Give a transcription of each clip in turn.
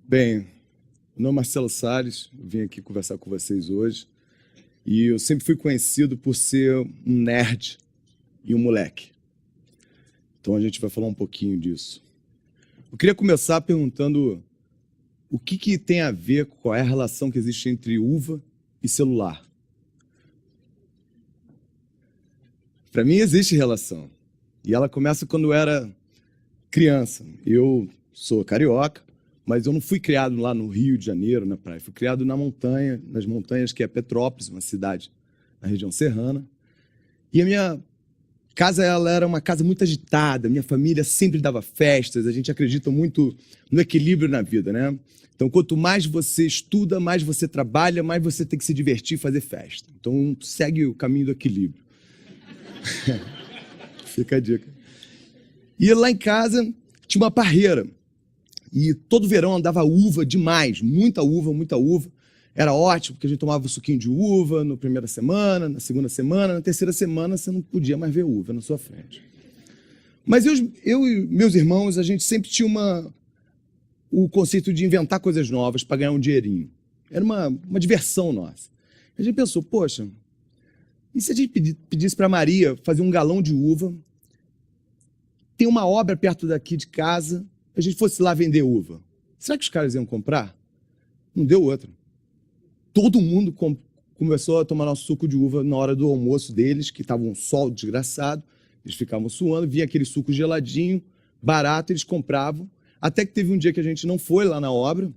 Bem, meu nome é Marcelo Salles, eu vim aqui conversar com vocês hoje e eu sempre fui conhecido por ser um nerd e um moleque. Então a gente vai falar um pouquinho disso. Eu queria começar perguntando o que tem a ver, qual é a relação que existe entre uva e celular. Para mim existe relação e ela começa quando eu era criança. Eu sou carioca, mas eu não fui criado lá no Rio de Janeiro, na praia. Fui criado na montanha, nas montanhas, que é Petrópolis, uma cidade na região serrana. E a minha casa, ela era uma casa muito agitada. Minha família sempre dava festas. A gente acredita muito no equilíbrio na vida, né? Então, quanto mais você estuda, mais você trabalha, mais você tem que se divertir e fazer festa. Então, segue o caminho do equilíbrio. Fica a dica. E lá em casa tinha uma parreira. E todo verão andava uva demais, muita uva, muita uva. Era ótimo, porque a gente tomava um suquinho de uva na primeira semana, na segunda semana, na terceira semana você não podia mais ver uva na sua frente. Mas eu e meus irmãos, a gente sempre tinha o conceito de inventar coisas novas para ganhar um dinheirinho. Era uma diversão nossa. A gente pensou, poxa, e se a gente pedisse para Maria fazer um galão de uva, tem uma obra perto daqui de casa, a gente fosse lá vender uva, será que os caras iam comprar? Não deu outra. Todo mundo começou a tomar nosso suco de uva na hora do almoço deles, que estava um sol desgraçado, eles ficavam suando, vinha aquele suco geladinho, barato, eles compravam, até que teve um dia que a gente não foi lá na obra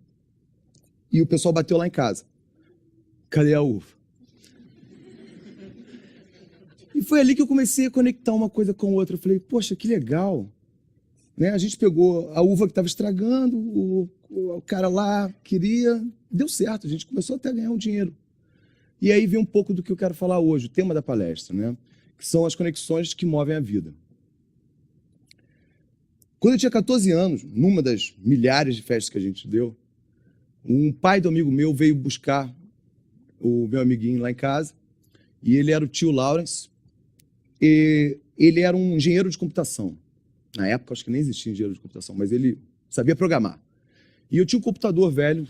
e o pessoal bateu lá em casa. Cadê a uva? E foi ali que eu comecei a conectar uma coisa com a outra. Eu falei, poxa, que legal. Né? A gente pegou a uva que estava estragando, o cara lá queria, deu certo, a gente começou até a ganhar um dinheiro. E aí vem um pouco do que eu quero falar hoje, o tema da palestra, né? Que são as conexões que movem a vida. Quando eu tinha 14 anos, numa das milhares de festas que a gente deu, um pai do amigo meu veio buscar o meu amiguinho lá em casa, e ele era o tio Lawrence, e ele era um engenheiro de computação. Na época, acho que nem existia engenheiro de computação, mas ele sabia programar. E eu tinha um computador velho,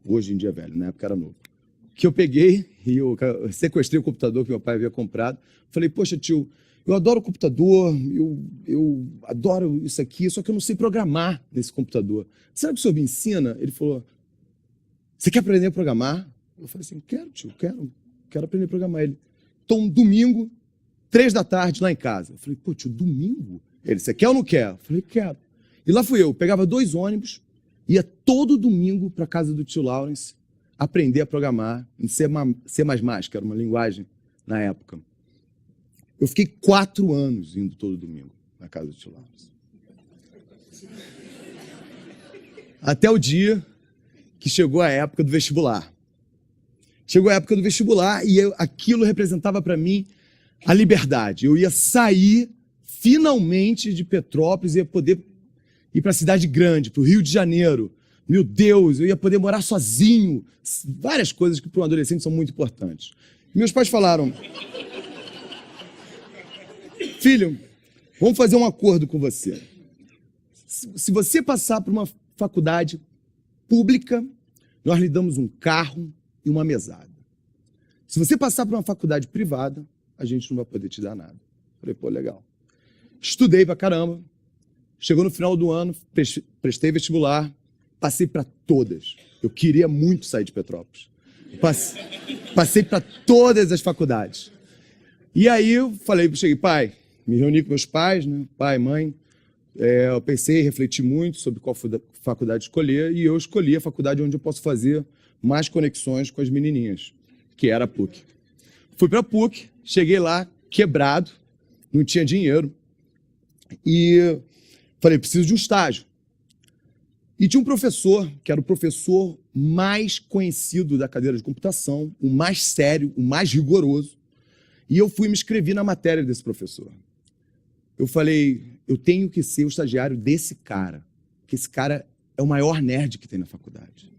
hoje em dia é velho, na época era novo, que eu peguei e eu sequestrei o computador que meu pai havia comprado. Falei, poxa, tio, eu adoro o computador, eu adoro isso aqui, só que eu não sei programar nesse computador. Será que o senhor me ensina? Ele falou, você quer aprender a programar? Eu falei assim, quero, tio, quero aprender a programar. Ele, então, domingo, 3 da tarde, lá em casa. Eu falei, pô, tio, domingo? Ele, você quer ou não quer? Eu falei, quero. E lá fui eu, pegava 2 ônibus, ia todo domingo para a casa do tio Lawrence aprender a programar em C++, que era uma linguagem na época. Eu fiquei 4 anos indo todo domingo na casa do tio Lawrence. Até o dia que chegou a época do vestibular. Chegou a época do vestibular e aquilo representava para mim a liberdade. Eu ia sair finalmente de Petrópolis, ia poder ir para a cidade grande, para o Rio de Janeiro. Meu Deus, eu ia poder morar sozinho. Várias coisas que para um adolescente são muito importantes. Meus pais falaram, filho, vamos fazer um acordo com você. Se você passar por uma faculdade pública, nós lhe damos um carro e uma mesada. Se você passar por uma faculdade privada, a gente não vai poder te dar nada. Falei, pô, legal. Estudei pra caramba. Chegou no final do ano, prestei vestibular, passei para todas. Eu queria muito sair de Petrópolis. Passei para todas as faculdades. E aí eu cheguei, pai, me reuni com meus pais, né? Pai, mãe. Eu pensei, refleti muito sobre qual faculdade escolher e eu escolhi a faculdade onde eu posso fazer mais conexões com as menininhas, que era a PUC. Fui para a PUC, cheguei lá quebrado, não tinha dinheiro e falei, preciso de um estágio. E tinha um professor, que era o professor mais conhecido da cadeira de computação, o mais sério, o mais rigoroso, e eu fui me inscrever na matéria desse professor. Eu falei, eu tenho que ser o estagiário desse cara, porque esse cara é o maior nerd que tem na faculdade.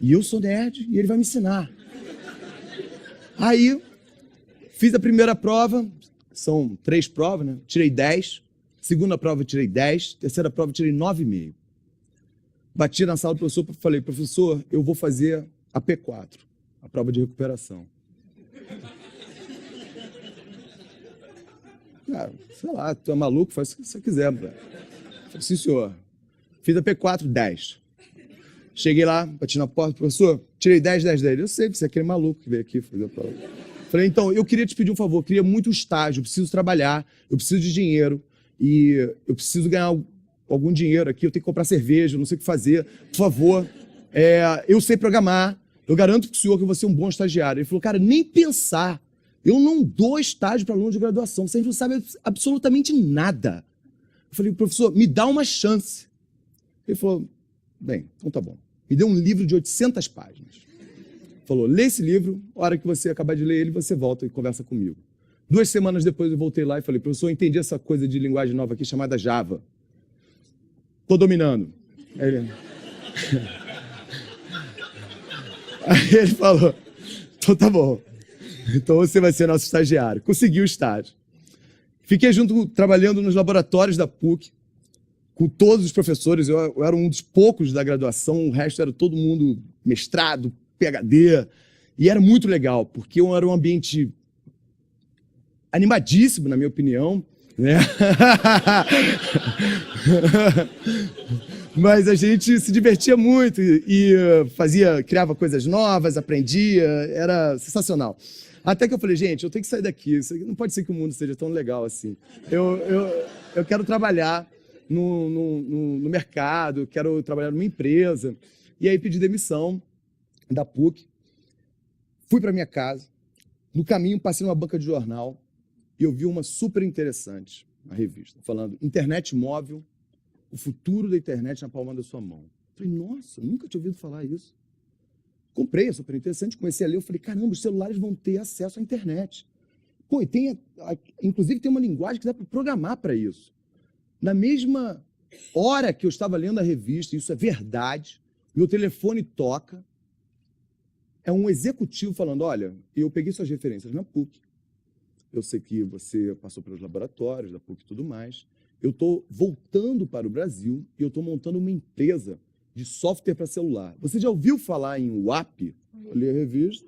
E eu sou nerd e ele vai me ensinar. Aí, fiz a primeira prova, são 3 provas, né? Tirei 10. Segunda prova eu tirei 10. Terceira prova eu tirei 9,5. Bati na sala do professor e falei, professor, eu vou fazer a P4, a prova de recuperação. Cara, sei lá, tu é maluco, faz o que você quiser. Falei, sim, senhor. Fiz a P4, 10. Cheguei lá, bati na porta, professor, tirei 10, 10, 10. Eu sei, você é aquele maluco que veio aqui fazer a prova. Falei, então, eu queria te pedir um favor, eu queria muito estágio, eu preciso trabalhar, eu preciso de dinheiro, e eu preciso ganhar algum dinheiro aqui, eu tenho que comprar cerveja, eu não sei o que fazer, por favor, eu sei programar, eu garanto para o senhor que eu vou ser um bom estagiário. Ele falou, cara, nem pensar, eu não dou estágio para aluno de graduação, vocês não sabem absolutamente nada. Eu falei, professor, me dá uma chance. Ele falou, bem, então tá bom. Me deu um livro de 800 páginas. Falou, lê esse livro, a hora que você acabar de ler ele, você volta e conversa comigo. 2 semanas depois eu voltei lá e falei, professor, eu entendi essa coisa de linguagem nova aqui chamada Java. Tô dominando. Aí ele falou, então tá bom. Então você vai ser nosso estagiário. Conseguiu o estágio. Fiquei junto, trabalhando nos laboratórios da PUC, com todos os professores. Eu era um dos poucos da graduação, o resto era todo mundo mestrado, PhD. E era muito legal, porque era um ambiente animadíssimo, na minha opinião, né? Mas a gente se divertia muito e criava coisas novas, aprendia, era sensacional. Até que eu falei, gente, eu tenho que sair daqui, não pode ser que o mundo seja tão legal assim. Eu quero trabalhar no mercado, quero trabalhar numa empresa. E aí pedi demissão da PUC, fui para minha casa, no caminho passei numa banca de jornal e eu vi uma super interessante, uma revista, falando internet móvel, o futuro da internet na palma da sua mão. Falei, nossa, nunca tinha ouvido falar isso. Comprei, é super interessante, comecei a ler, eu falei, caramba, os celulares vão ter acesso à internet. Pô, e inclusive tem uma linguagem que dá para programar para isso. Na mesma hora que eu estava lendo a revista, isso é verdade, meu telefone toca, é um executivo falando, olha, eu peguei suas referências na PUC, eu sei que você passou pelos laboratórios da PUC e tudo mais, eu estou voltando para o Brasil e eu estou montando uma empresa de software para celular. Você já ouviu falar em WAP? Eu li a revista.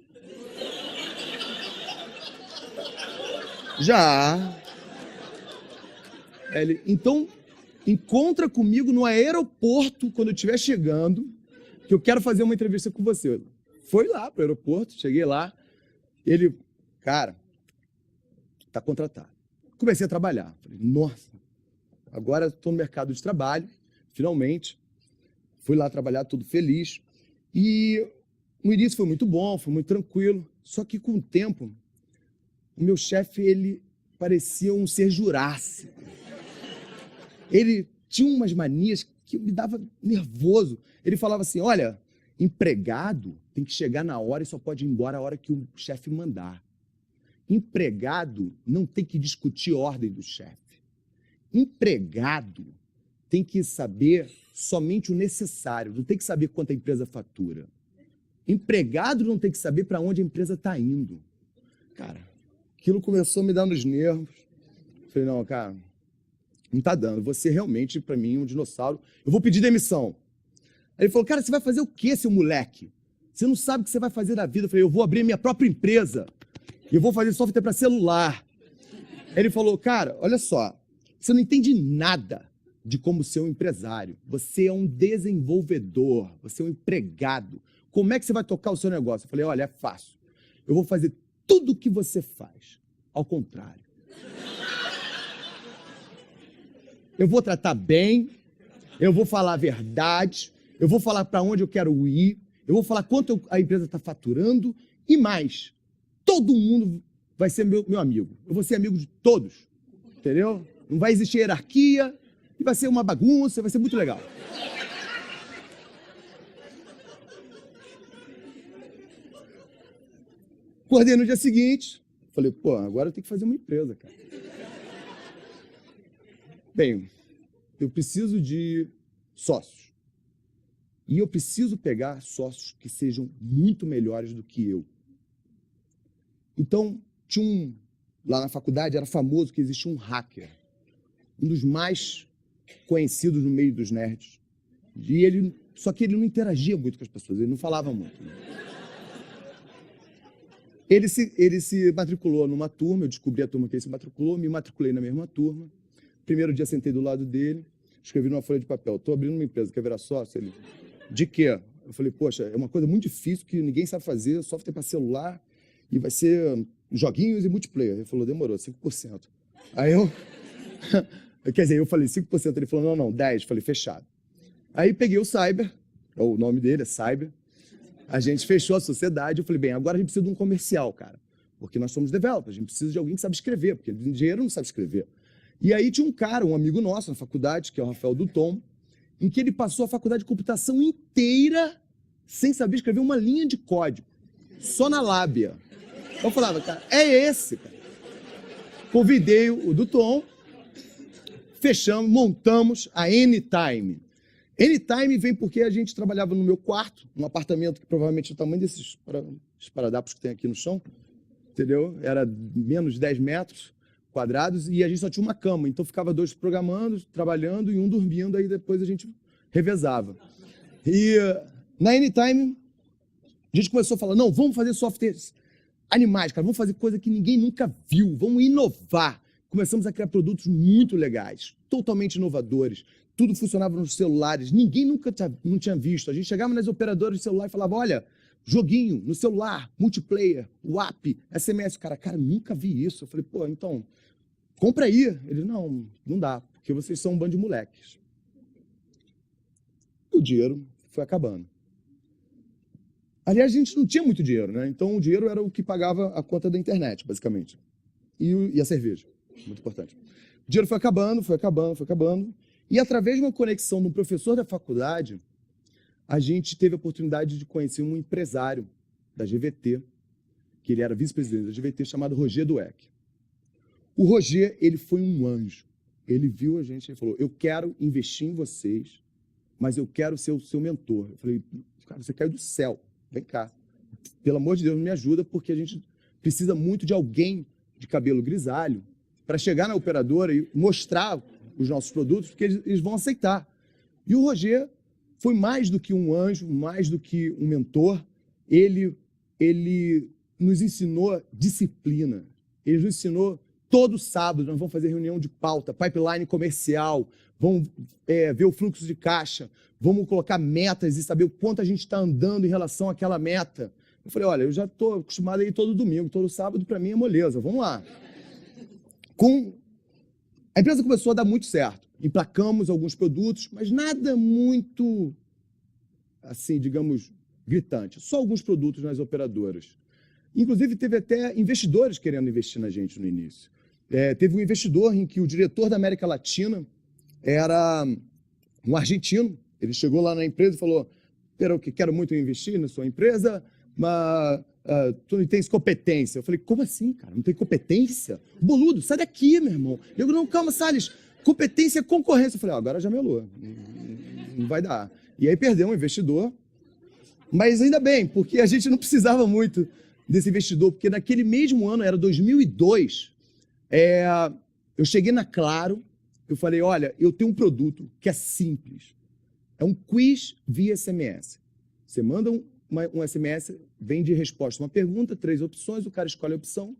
Já. Então, encontra comigo no aeroporto quando eu estiver chegando, que eu quero fazer uma entrevista com você. Foi lá para o aeroporto, cheguei lá, ele, cara, está contratado. Comecei a trabalhar. Falei, nossa, agora estou no mercado de trabalho, finalmente. Fui lá trabalhar, todo feliz. E no início foi muito bom, foi muito tranquilo. Só que com o tempo, o meu chefe, ele parecia um ser jurássico. Ele tinha umas manias que me dava nervoso. Ele falava assim, olha, empregado tem que chegar na hora e só pode ir embora a hora que o chefe mandar. Empregado não tem que discutir ordem do chefe. Empregado tem que saber somente o necessário, não tem que saber quanto a empresa fatura. Empregado não tem que saber para onde a empresa está indo. Cara, aquilo começou a me dar nos nervos. Falei, não, cara, não está dando. Você realmente, para mim, um dinossauro. Eu vou pedir demissão. Aí ele falou, cara, você vai fazer o quê, seu moleque? Você não sabe o que você vai fazer da vida. Eu falei, eu vou abrir minha própria empresa. E eu vou fazer software para celular. Aí ele falou, cara, olha só, você não entende nada de como ser um empresário. Você é um desenvolvedor, você é um empregado. Como é que você vai tocar o seu negócio? Eu falei, olha, é fácil. Eu vou fazer tudo o que você faz. Ao contrário. Eu vou tratar bem, eu vou falar a verdade, eu vou falar para onde eu quero ir, eu vou falar quanto a empresa está faturando e mais. Todo mundo vai ser meu amigo. Eu vou ser amigo de todos, entendeu? Não vai existir hierarquia e vai ser uma bagunça, vai ser muito legal. Acordei no dia seguinte, falei, pô, agora eu tenho que fazer uma empresa, cara. Bem, eu preciso de sócios. E eu preciso pegar sócios que sejam muito melhores do que eu. Então, lá na faculdade era famoso que existia um hacker, um dos mais conhecidos no meio dos nerds. E ele Só que ele não interagia muito com as pessoas, ele não falava muito. Ele se matriculou numa turma, eu descobri a turma que ele se matriculou, me matriculei na mesma turma. Primeiro dia sentei do lado dele, escrevi numa folha de papel, estou abrindo uma empresa, quer virar sócio? Ele, de quê? Eu falei, poxa, é uma coisa muito difícil que ninguém sabe fazer, software para celular, e vai ser joguinhos e multiplayer. Ele falou, demorou, 5%. Aí eu, quer dizer, eu falei 5%, ele falou, não, 10%, falei, fechado. Aí peguei o Cyber, o nome dele é Cyber, a gente fechou a sociedade, eu falei, bem, agora a gente precisa de um comercial, cara, porque nós somos developers, a gente precisa de alguém que sabe escrever, porque o engenheiro não sabe escrever. E aí tinha um cara, um amigo nosso na faculdade, que é o Rafael Duton, em que ele passou a faculdade de computação inteira sem saber escrever uma linha de código, só na lábia. Eu falava, cara, é esse, cara. Convidei o Duton, fechamos, montamos a Anytime. Anytime vem porque a gente trabalhava no meu quarto, num apartamento que provavelmente é o tamanho desses esparadapos que tem aqui no chão, entendeu? Era menos de 10 metros quadrados e a gente só tinha uma cama, então ficava 2 programando, trabalhando e um dormindo, aí depois a gente revezava. E na Anytime, a gente começou a falar, não, vamos fazer softwares animais, cara, vamos fazer coisa que ninguém nunca viu, vamos inovar. Começamos a criar produtos muito legais, totalmente inovadores. Tudo funcionava nos celulares, ninguém nunca não tinha visto. A gente chegava nas operadoras de celular e falava, olha, joguinho no celular, multiplayer, WAP, SMS. Cara, nunca vi isso. Eu falei, pô, então, compra aí. Ele, não dá, porque vocês são um bando de moleques. E o dinheiro foi acabando. Aliás, a gente não tinha muito dinheiro, né? Então, o dinheiro era o que pagava a conta da internet, basicamente. E a cerveja, muito importante. O dinheiro foi acabando, foi acabando. E através de uma conexão de um professor da faculdade, a gente teve a oportunidade de conhecer um empresário da GVT, que ele era vice-presidente da GVT, chamado Roger Dweck. O Roger, ele foi um anjo. Ele viu a gente e falou, eu quero investir em vocês, mas eu quero ser o seu mentor. Eu falei, cara, você caiu do céu, vem cá. Pelo amor de Deus, me ajuda, porque a gente precisa muito de alguém de cabelo grisalho para chegar na operadora e mostrar os nossos produtos, porque eles vão aceitar. E o Roger foi mais do que um anjo, mais do que um mentor. Ele nos ensinou disciplina. Ele nos ensinou todo sábado, nós vamos fazer reunião de pauta, pipeline comercial, vamos ver o fluxo de caixa, vamos colocar metas e saber o quanto a gente está andando em relação àquela meta. Eu falei, olha, eu já estou acostumado a ir todo domingo, todo sábado para mim é moleza, vamos lá. A empresa começou a dar muito certo. Emplacamos alguns produtos, mas nada muito, assim, digamos, gritante. Só alguns produtos nas operadoras. Inclusive, teve até investidores querendo investir na gente no início. Teve um investidor em que o diretor da América Latina era um argentino. Ele chegou lá na empresa e falou, quero muito investir na sua empresa, mas tu não tens competência. Eu falei, como assim, cara? Não tem competência? Boludo, sai daqui, meu irmão. Eu digo, não, calma, Salles. Competência é concorrência. Eu falei, agora já melou. Não vai dar. E aí perdeu um investidor. Mas ainda bem, porque a gente não precisava muito desse investidor, porque naquele mesmo ano, era 2002, eu cheguei na Claro, eu falei, olha, eu tenho um produto que é simples. É um quiz via SMS. Você manda um SMS, vem de resposta uma pergunta, 3 opções, o cara escolhe a opção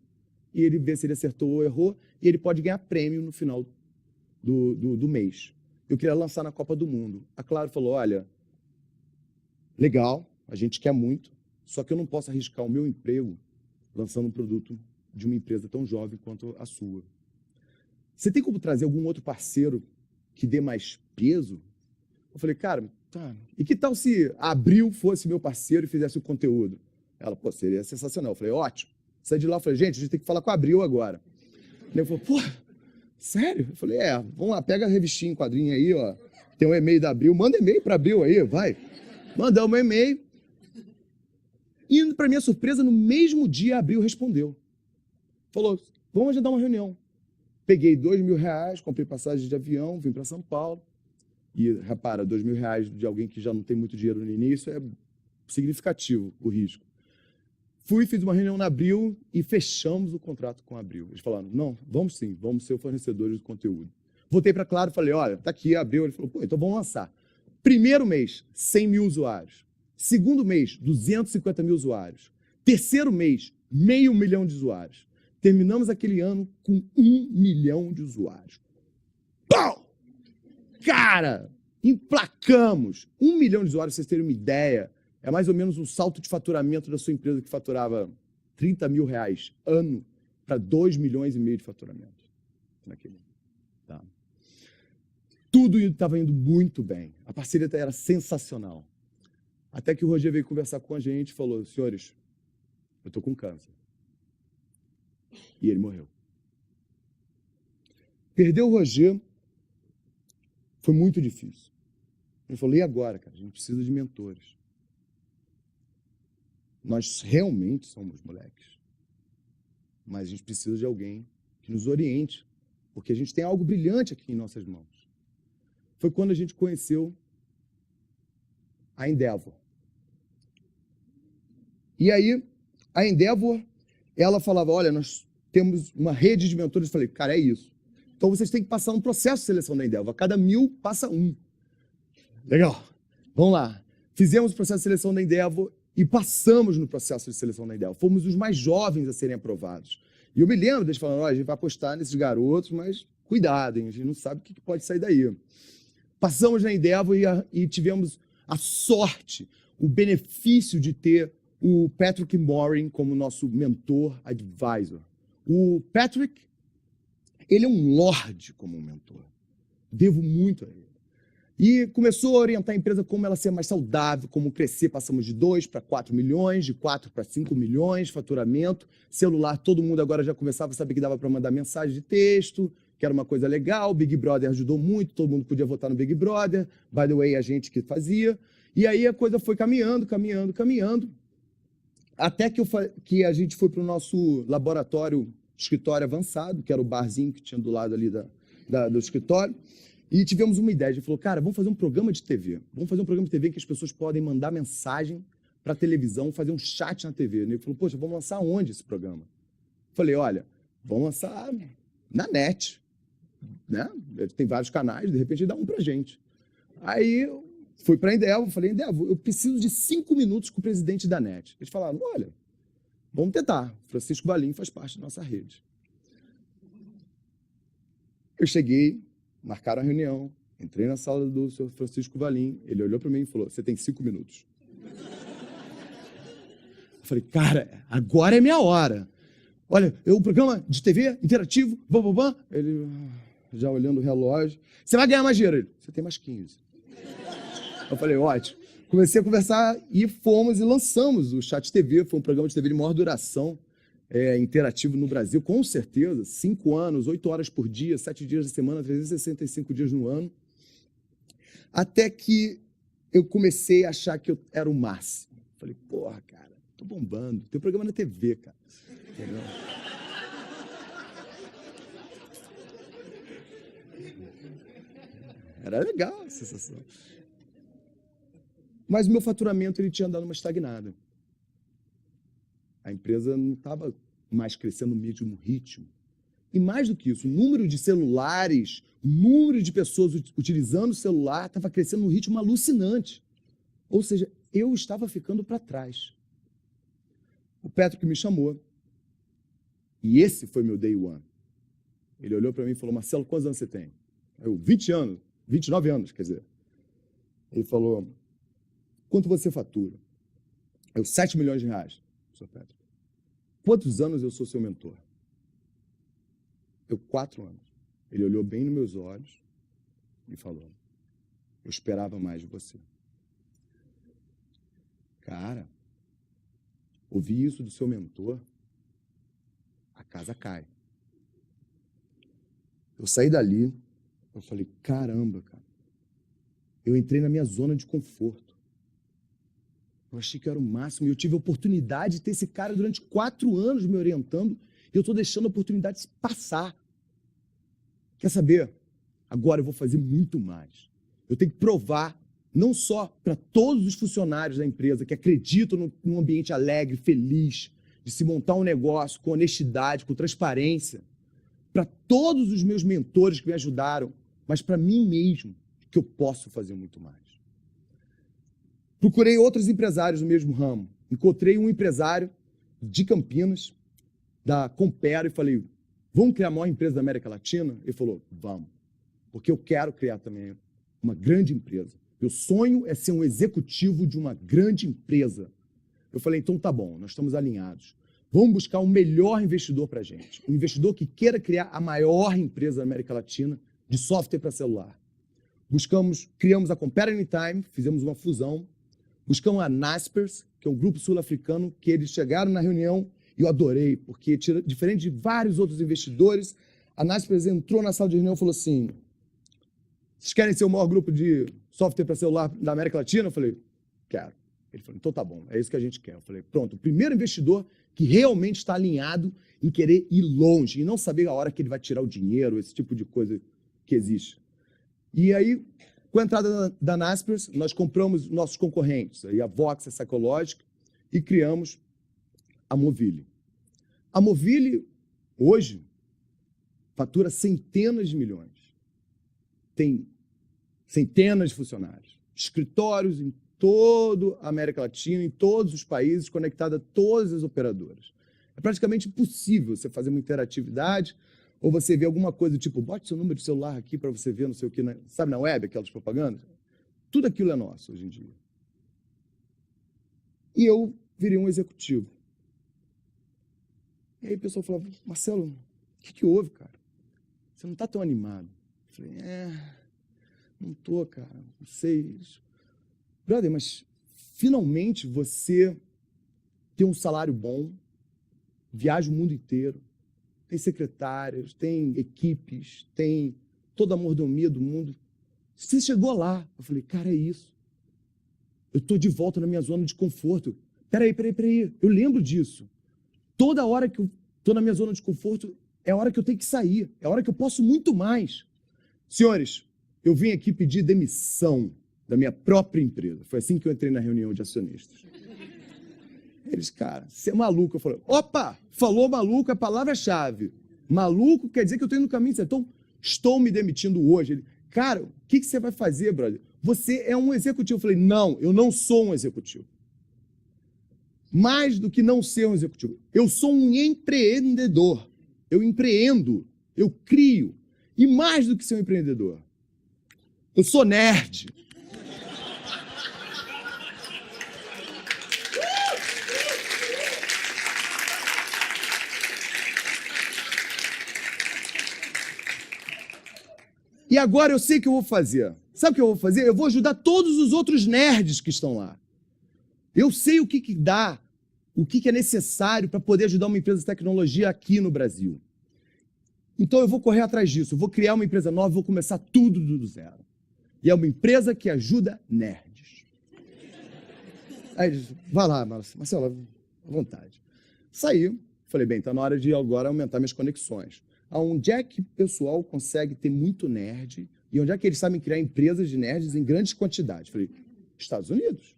e ele vê se ele acertou ou errou e ele pode ganhar prêmio no final do mês. Eu queria lançar na Copa do Mundo. A Claro falou, olha, legal, a gente quer muito, só que eu não posso arriscar o meu emprego lançando um produto de uma empresa tão jovem quanto a sua. Você tem como trazer algum outro parceiro que dê mais peso? Eu falei, cara, tá. E que tal se a Abril fosse meu parceiro e fizesse o conteúdo? Ela, pô, seria sensacional. Eu falei, ótimo. Saí de lá, eu falei, gente, a gente tem que falar com a Abril agora. Ele falou, pô, sério? Eu falei, vamos lá, pega a revistinha em quadrinho aí, ó. Tem um e-mail da Abril, manda e-mail para a Abril aí, vai. Mandamos um e-mail. E, para minha surpresa, no mesmo dia a Abril respondeu. Falou, vamos agendar uma reunião. Peguei R$2.000, comprei passagem de avião, vim para São Paulo. E, repara, R$2.000 de alguém que já não tem muito dinheiro no início é significativo o risco. Fiz uma reunião na Abril e fechamos o contrato com a Abril. Eles falaram, não, vamos sim, vamos ser fornecedores do conteúdo. Voltei para Claro e falei, olha, tá aqui a Abril. Ele falou, pô, então vamos lançar. Primeiro mês, 100 mil usuários. Segundo mês, 250 mil usuários. Terceiro mês, 500 mil de usuários. Terminamos aquele ano com 1 milhão de usuários. Pau! Cara, emplacamos 1 milhão de usuários, pra vocês terem uma ideia. É mais ou menos o salto de faturamento da sua empresa que faturava 30 mil reais ano para 2,5 milhões de faturamento naquele ano. Tá? Tudo estava indo muito bem. A parceria era sensacional. Até que o Roger veio conversar com a gente e falou: senhores, eu estou com câncer. E ele morreu. Perder o Roger foi muito difícil. Ele falou: e agora, cara? A gente precisa de mentores. Nós realmente somos moleques. Mas a gente precisa de alguém que nos oriente, porque a gente tem algo brilhante aqui em nossas mãos. Foi quando a gente conheceu a Endeavor. E aí, a Endeavor, ela falava: olha, nós temos uma rede de mentores. Eu falei: cara, é isso. Então vocês têm que passar um processo de seleção da Endeavor. A cada 1000, passa um. Legal. Vamos lá. Fizemos o processo de seleção da Endeavor e passamos no processo de seleção da Endeavor. Fomos os mais jovens a serem aprovados. E eu me lembro deles falando: olha, a gente vai apostar nesses garotos, mas cuidado, hein? A gente não sabe o que pode sair daí. Passamos na Endeavor e tivemos a sorte, o benefício de ter o Patrick Morin como nosso mentor, advisor. O Patrick, ele é um lorde como um mentor. Devo muito a ele. E começou a orientar a empresa como ela ser mais saudável, como crescer. Passamos de 2 para 4 milhões, de 4 para 5 milhões de faturamento. Celular, todo mundo agora já começava a saber que dava para mandar mensagem de texto, que era uma coisa legal. Big Brother ajudou muito, todo mundo podia votar no Big Brother. By the way, a gente que fazia. E aí a coisa foi caminhando. Até que a gente foi para o nosso laboratório, escritório avançado, que era o barzinho que tinha do lado ali do escritório. E tivemos uma ideia. A gente falou: cara, vamos fazer um programa de TV. Vamos fazer um programa de TV em que as pessoas podem mandar mensagem para a televisão, fazer um chat na TV. Ele falou: poxa, vamos lançar onde esse programa? Falei: olha, vamos lançar na net. Né? Tem vários canais, de repente dá um pra gente. Aí eu fui para a Endeavor, falei: Endeavor, eu preciso de 5 minutos com o presidente da net. Eles falaram: olha, vamos tentar. Francisco Valim faz parte da nossa rede. Eu cheguei, marcaram a reunião, entrei na sala do senhor Francisco Valim, ele olhou para mim e falou: você tem 5 minutos. Eu falei: cara, agora é minha hora. Olha, um programa de TV interativo, ele já olhando o relógio: você vai ganhar mais dinheiro. Ele: você tem mais 15. Eu falei: ótimo. Comecei a conversar e fomos e lançamos o Chat TV. Foi um programa de TV de maior duração, interativo no Brasil, com certeza. 5 anos, 8 horas por dia, 7 dias da semana, 365 dias no ano. Até que eu comecei a achar que eu era o máximo. Falei: porra, cara, tô bombando. Tem um programa na TV, cara. Entendeu? Era legal a sensação. Mas o meu faturamento ele tinha dado uma estagnada. A empresa não estava mais crescendo no mesmo ritmo. E mais do que isso, o número de celulares, o número de pessoas utilizando o celular estava crescendo num ritmo alucinante. Ou seja, eu estava ficando para trás. O Patrick me chamou. E esse foi meu day one. Ele olhou para mim e falou: Marcelo, quantos anos você tem? Eu: 20 anos, 29 anos, quer dizer. Ele falou: quanto você fatura? Eu: 7 milhões de reais, Sr. Patrick. Quantos anos eu sou seu mentor? Eu: 4 anos. Ele olhou bem nos meus olhos e falou: eu esperava mais de você. Cara, ouvir isso do seu mentor, a casa cai. Eu saí dali, eu falei: caramba, cara. Eu entrei na minha zona de conforto. Eu achei que era o máximo e eu tive a oportunidade de ter esse cara durante 4 anos me orientando e eu estou deixando a oportunidade passar. Quer saber? Agora eu vou fazer muito mais. Eu tenho que provar, não só para todos os funcionários da empresa que acreditam num ambiente alegre, feliz, de se montar um negócio com honestidade, com transparência, para todos os meus mentores que me ajudaram, mas para mim mesmo, que eu posso fazer muito mais. Procurei outros empresários no mesmo ramo. Encontrei um empresário de Campinas, da Compera, e falei, vamos criar a maior empresa da América Latina? Ele falou, vamos, porque eu quero criar também uma grande empresa. Meu sonho é ser um executivo de uma grande empresa. Eu falei, então tá bom, nós estamos alinhados. Vamos buscar um melhor investidor para a gente. Um investidor que queira criar a maior empresa da América Latina de software para celular. Criamos a Compare Anytime, fizemos uma fusão. Buscamos a Naspers, que é um grupo sul-africano, que eles chegaram na reunião e eu adorei, porque, diferente de vários outros investidores, a Naspers entrou na sala de reunião e falou assim, vocês querem ser o maior grupo de software para celular da América Latina? Eu falei, quero. Ele falou, então tá bom, é isso que a gente quer. Eu falei, pronto, o primeiro investidor que realmente está alinhado em querer ir longe e não saber a hora que ele vai tirar o dinheiro, esse tipo de coisa que existe. E aí, com a entrada da Naspers, nós compramos nossos concorrentes, aí a Vox, a Psychologic, e criamos a Movile. A Movile, hoje, fatura centenas de milhões. Tem centenas de funcionários, escritórios em toda a América Latina, em todos os países, conectado a todas as operadoras. É praticamente impossível você fazer uma interatividade ou você ver alguma coisa do tipo, bote seu número de celular aqui para você ver não sei o que, sabe na web, aquelas propagandas? Tudo aquilo é nosso hoje em dia. E eu virei um executivo. E aí o pessoal falava, Marcelo, o que houve, cara? Você não está tão animado. Eu falei, não estou, cara, não sei. Brother, mas finalmente você tem um salário bom, viaja o mundo inteiro, tem secretárias, tem equipes, tem toda a mordomia do mundo. Você chegou lá. Eu falei, cara, é isso. Eu estou de volta na minha zona de conforto. Peraí. Eu lembro disso. Toda hora que eu estou na minha zona de conforto é a hora que eu tenho que sair. É a hora que eu posso muito mais. Senhores, eu vim aqui pedir demissão da minha própria empresa. Foi assim que eu entrei na reunião de acionistas. Eles, cara, você é maluco. Eu falei, opa, falou maluco, a palavra-chave. Maluco quer dizer que eu estou indo no caminho certo. Então, estou me demitindo hoje. Ele, cara, o que você vai fazer, brother? Você é um executivo. Eu falei, não, eu não sou um executivo. Mais do que não ser um executivo, eu sou um empreendedor. Eu empreendo, eu crio. E mais do que ser um empreendedor, eu sou nerd. E agora eu sei o que eu vou fazer. Sabe o que eu vou fazer? Eu vou ajudar todos os outros nerds que estão lá. Eu sei o que dá, o que é necessário para poder ajudar uma empresa de tecnologia aqui no Brasil. Então eu vou correr atrás disso, eu vou criar uma empresa nova, vou começar tudo do zero. E é uma empresa que ajuda nerds. Aí ele disse, vai lá, Marcelo, à vontade. Saí, falei, bem, está na hora de agora aumentar minhas conexões. Onde é que o pessoal consegue ter muito nerd e onde é que eles sabem criar empresas de nerds em grandes quantidades? Falei, Estados Unidos.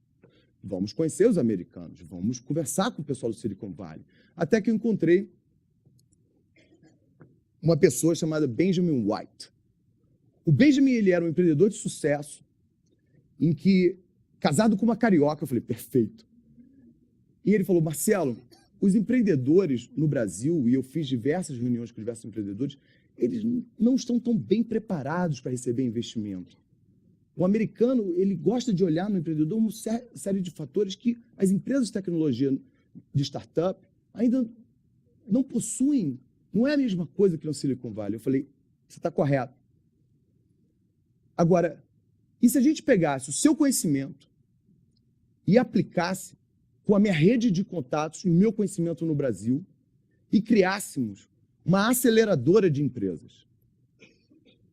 Vamos conhecer os americanos, vamos conversar com o pessoal do Silicon Valley. Até que eu encontrei uma pessoa chamada Benjamin White. O Benjamin, ele era um empreendedor de sucesso, em que, casado com uma carioca, eu falei, perfeito. E ele falou, Marcelo, os empreendedores no Brasil, e eu fiz diversas reuniões com diversos empreendedores, eles não estão tão bem preparados para receber investimento. O americano, ele gosta de olhar no empreendedor uma série de fatores que as empresas de tecnologia de startup ainda não possuem. Não é a mesma coisa que no Silicon Valley. Eu falei, você está correto. Agora, e se a gente pegasse o seu conhecimento e aplicasse com a minha rede de contatos e o meu conhecimento no Brasil e criássemos uma aceleradora de empresas?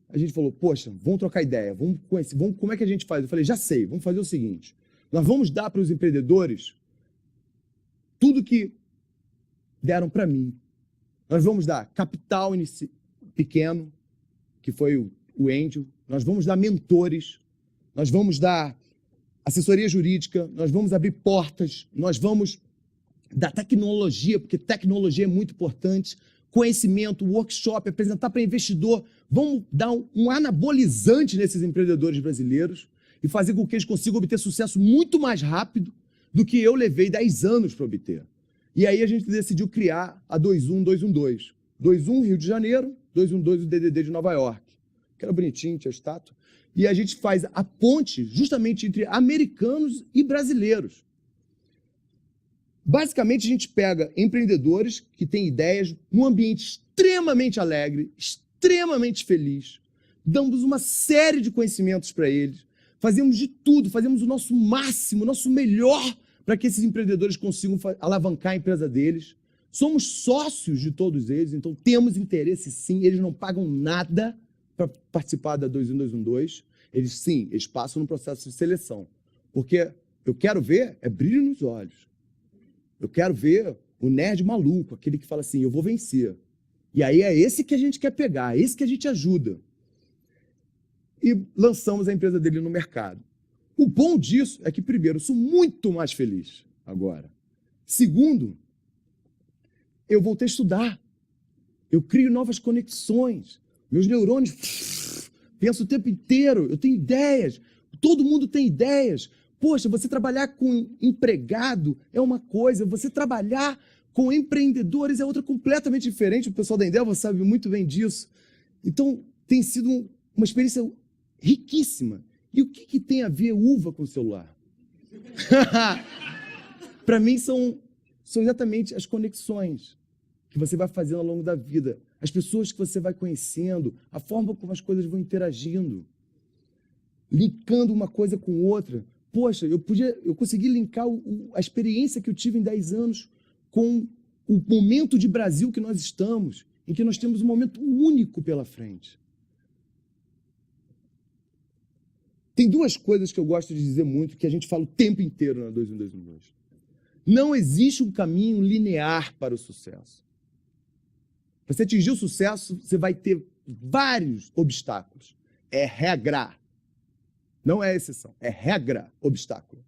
A gente falou, poxa, vamos trocar ideia, vamos conhecer, como é que a gente faz? Eu falei, já sei, vamos fazer o seguinte, nós vamos dar para os empreendedores tudo que deram para mim. Nós vamos dar capital pequeno, que foi o Angel, nós vamos dar mentores, nós vamos dar assessoria jurídica, nós vamos abrir portas, nós vamos dar tecnologia, porque tecnologia é muito importante, conhecimento, workshop, apresentar para investidor, vamos dar um anabolizante nesses empreendedores brasileiros e fazer com que eles consigam obter sucesso muito mais rápido do que eu levei 10 anos para obter. E aí a gente decidiu criar a 21212. 21 Rio de Janeiro, 212 o DDD de Nova York. Que era bonitinho, tinha estátua. E a gente faz a ponte justamente entre americanos e brasileiros. Basicamente, a gente pega empreendedores que têm ideias num ambiente extremamente alegre, extremamente feliz, damos uma série de conhecimentos para eles, fazemos de tudo, fazemos o nosso máximo, o nosso melhor para que esses empreendedores consigam alavancar a empresa deles. Somos sócios de todos eles, então temos interesse sim, eles não pagam nada para participar da 21212. Eles passam no processo de seleção, porque eu quero ver brilho nos olhos. Eu quero ver o nerd maluco, aquele que fala assim, eu vou vencer. E aí é esse que a gente quer pegar, é esse que a gente ajuda. E lançamos a empresa dele no mercado. O bom disso é que, primeiro, eu sou muito mais feliz agora. Segundo, eu voltei a estudar. Eu crio novas conexões. Meus neurônios pensam o tempo inteiro. Eu tenho ideias. Todo mundo tem ideias. Poxa, você trabalhar com empregado é uma coisa, você trabalhar com empreendedores é outra completamente diferente. O pessoal da Endeavor sabe muito bem disso. Então, tem sido uma experiência riquíssima. E o que tem a ver uva com o celular? Para mim, são exatamente as conexões que você vai fazendo ao longo da vida. As pessoas que você vai conhecendo, a forma como as coisas vão interagindo. Linkando uma coisa com outra. Poxa, eu consegui linkar a experiência que eu tive em 10 anos com o momento de Brasil que nós estamos, em que nós temos um momento único pela frente. Tem duas coisas que eu gosto de dizer muito, que a gente fala o tempo inteiro na 21212. Não existe um caminho linear para o sucesso. Para você atingir o sucesso, você vai ter vários obstáculos. É regra. Não é exceção, é regra, obstáculo.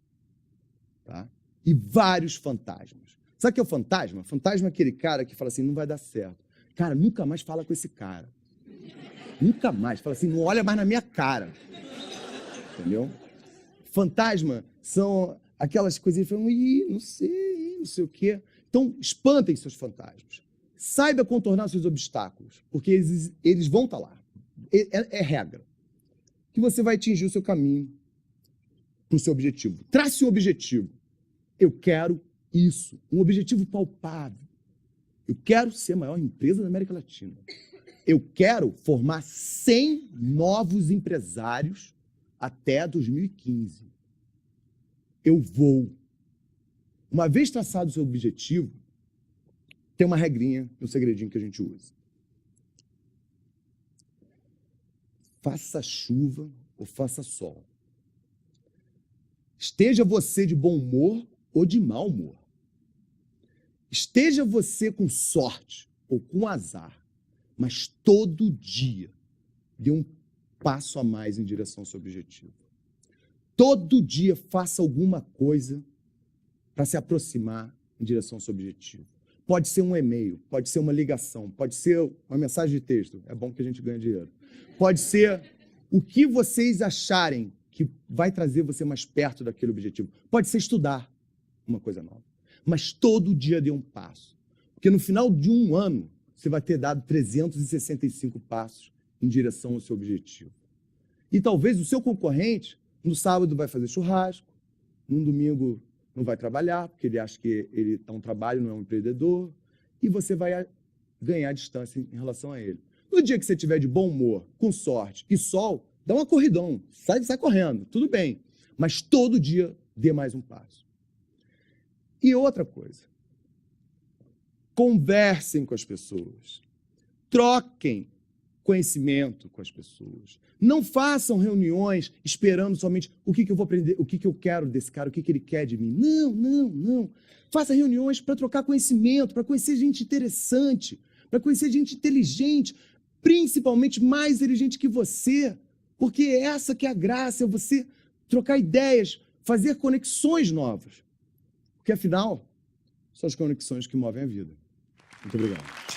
Tá? E vários fantasmas. Sabe o que é o fantasma? Fantasma é aquele cara que fala assim, não vai dar certo. Cara, nunca mais fala com esse cara. Nunca mais. Fala assim, não olha mais na minha cara. Entendeu? Fantasma são aquelas coisinhas que falam, não sei o quê. Então, espantem seus fantasmas. Saiba contornar seus obstáculos, porque eles vão estar lá. É regra. Que você vai atingir o seu caminho para o seu objetivo. Trace um objetivo. Eu quero isso. Um objetivo palpável. Eu quero ser a maior empresa da América Latina. Eu quero formar 100 novos empresários até 2015. Eu vou. Uma vez traçado o seu objetivo, tem uma regrinha, um segredinho que a gente usa. Faça chuva ou faça sol. Esteja você de bom humor ou de mau humor. Esteja você com sorte ou com azar, mas todo dia dê um passo a mais em direção ao seu objetivo. Todo dia faça alguma coisa para se aproximar em direção ao seu objetivo. Pode ser um e-mail, pode ser uma ligação, pode ser uma mensagem de texto. É bom que a gente ganhe dinheiro. Pode ser o que vocês acharem que vai trazer você mais perto daquele objetivo. Pode ser estudar uma coisa nova. Mas todo dia dê um passo. Porque no final de um ano, você vai ter dado 365 passos em direção ao seu objetivo. E talvez o seu concorrente, no sábado vai fazer churrasco, no domingo não vai trabalhar, porque ele acha que ele está um trabalho, não é um empreendedor, e você vai ganhar distância em relação a ele. No dia que você estiver de bom humor, com sorte e sol, dá uma corridão, sai correndo, tudo bem. Mas todo dia dê mais um passo. E outra coisa, conversem com as pessoas, troquem conhecimento com as pessoas. Não façam reuniões esperando somente o que eu vou aprender, o que eu quero desse cara, o que ele quer de mim. Não. Faça reuniões para trocar conhecimento, para conhecer gente interessante, para conhecer gente inteligente, principalmente mais inteligente que você, porque essa que é a graça, é você trocar ideias, fazer conexões novas. Porque, afinal, são as conexões que movem a vida. Muito obrigado.